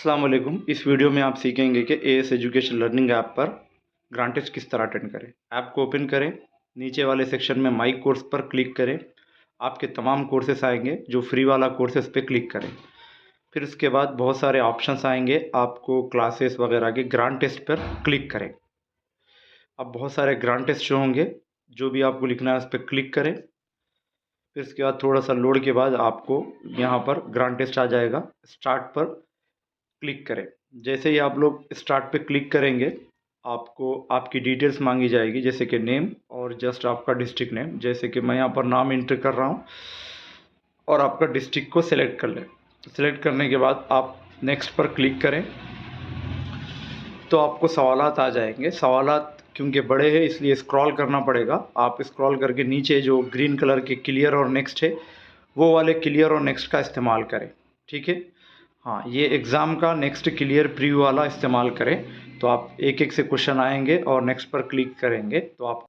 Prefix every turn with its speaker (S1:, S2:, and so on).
S1: अस्सलाम वालेकुम। इस वीडियो में आप सीखेंगे कि एएस एजुकेशन लर्निंग ऐप पर ग्रांड टेस्ट किस तरह अटेंड करें। ऐप को ओपन करें, नीचे वाले सेक्शन में माई कोर्स पर क्लिक करें। आपके तमाम कोर्सेस आएंगे, जो फ्री वाला कोर्स है उस पर क्लिक करें। फिर उसके बाद बहुत सारे ऑप्शंस आएंगे, आपको क्लासेस वगैरह के ग्रांड टेस्ट पर क्लिक करें। अब बहुत सारे ग्रांड टेस्ट शो होंगे, जो भी आपको लिखना है उस पर क्लिक करें। फिर उसके बाद थोड़ा सा लोड के बाद आपको यहाँ पर ग्रांड टेस्ट आ जाएगा। स्टार्ट पर क्लिक करें। जैसे ही आप लोग स्टार्ट पे क्लिक करेंगे, आपको आपकी डिटेल्स मांगी जाएगी, जैसे कि नेम और जस्ट आपका डिस्ट्रिक्ट नेम। जैसे कि मैं यहाँ पर नाम एंटर कर रहा हूँ और आपका डिस्ट्रिक्ट को सिलेक्ट कर लें। सिलेक्ट करने के बाद आप नेक्स्ट पर क्लिक करें तो आपको सवालात आ जाएंगे। सवालात क्योंकि बड़े हैं इसलिए स्क्रॉल करना पड़ेगा। आप स्क्रॉल करके नीचे जो ग्रीन कलर के क्लियर और नेक्स्ट है, वो वाले क्लियर और नेक्स्ट का इस्तेमाल करें। ठीक है, हाँ, ये एग्ज़ाम का नेक्स्ट क्लियर प्रीव्यू वाला इस्तेमाल करें। तो आप एक एक से क्वेश्चन आएंगे और नेक्स्ट पर क्लिक करेंगे तो आप